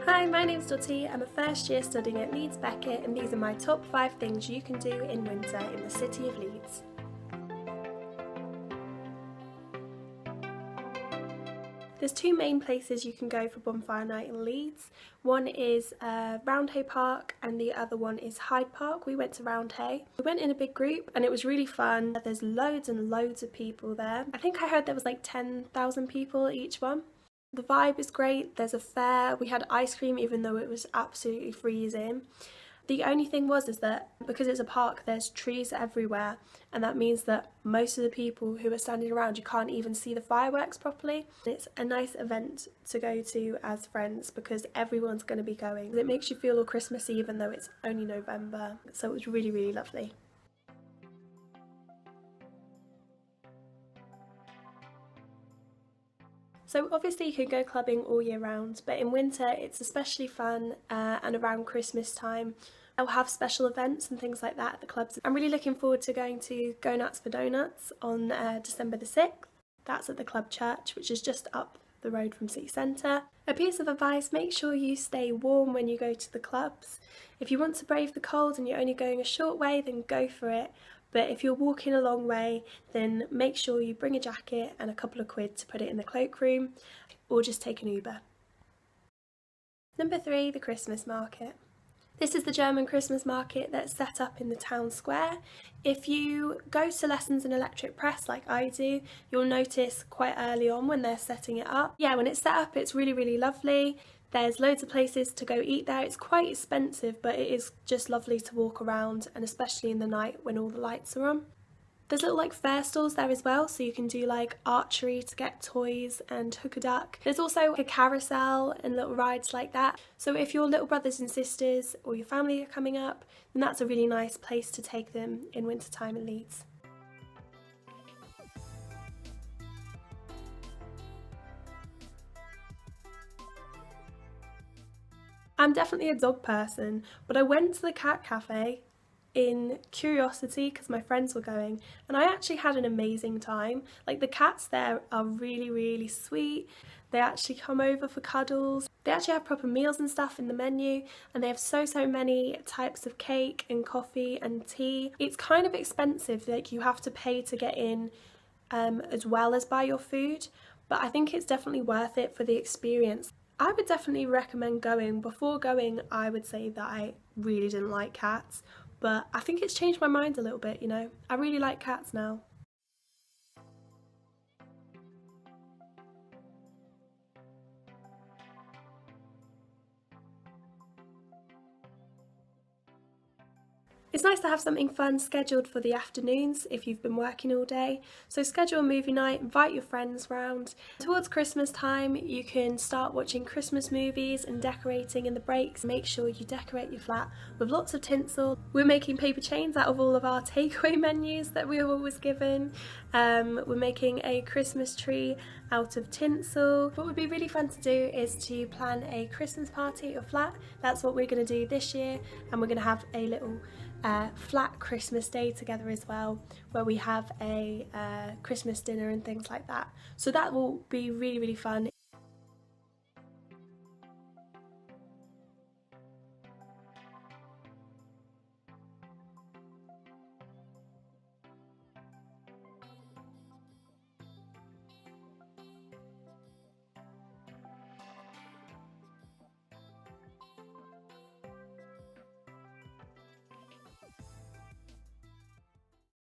Hi, my name's Dotty. I'm a first year studying at Leeds Beckett, and these are my top 5 things you can do in winter in the city of Leeds. There's two main places you can go for bonfire night in Leeds. One is Roundhay Park and the other one is Hyde Park. We went to Roundhay. We went in a big group and it was really fun. There's loads and loads of people there. I think I heard there was like 10,000 people at each one. The vibe is great, there's a fair, we had ice cream even though it was absolutely freezing. The only thing is that because it's a park there's trees everywhere, and that means that most of the people who are standing around, you can't even see the fireworks properly. It's a nice event to go to as friends because everyone's going to be going. It makes you feel all Christmassy even though it's only November, so it was really, really lovely. So obviously you can go clubbing all year round, but in winter it's especially fun and around Christmas time. They'll have special events and things like that at the clubs. I'm really looking forward to going to Go Nuts for Donuts on December the 6th. That's at the Club Church, which is just up the road from City Centre. A piece of advice, make sure you stay warm when you go to the clubs. If you want to brave the cold and you're only going a short way, then go for it. But if you're walking a long way, then make sure you bring a jacket and a couple of quid to put it in the cloakroom, or just take an Uber. Number 3, the Christmas market. This is the German Christmas market that's set up in the town square. If you go to lessons in electric press like I do, you'll notice quite early on when they're setting it up. Yeah, when it's set up it's really, really lovely. There's loads of places to go eat there. It's quite expensive, but it is just lovely to walk around, and especially in the night when all the lights are on. There's little like fair stalls there as well, so you can do like archery to get toys and hook a duck. There's also a carousel and little rides like that. So if your little brothers and sisters or your family are coming up, then that's a really nice place to take them in winter time in Leeds. I'm definitely a dog person, but I went to the cat cafe in curiosity because my friends were going, and I actually had an amazing time. Like, the cats there are really, really sweet. They actually come over for cuddles. They actually have proper meals and stuff in the menu, and they have so many types of cake and coffee and tea. It's kind of expensive, like you have to pay to get in as well as buy your food, but I think it's definitely worth it for the experience. I would definitely recommend going. Before going, I would say that I really didn't like cats, but I think it's changed my mind a little bit, you know. I really like cats now. It's nice to have something fun scheduled for the afternoons if you've been working all day. So schedule a movie night, invite your friends round. Towards Christmas time, you can start watching Christmas movies and decorating in the breaks. Make sure you decorate your flat with lots of tinsel. We're making paper chains out of all of our takeaway menus that we were always given. We're making a Christmas tree out of tinsel. What would be really fun to do is to plan a Christmas party at your flat. That's what we're going to do this year, and we're going to have a little flat Christmas day together as well, where we have a Christmas dinner and things like that. So that will be really, really fun.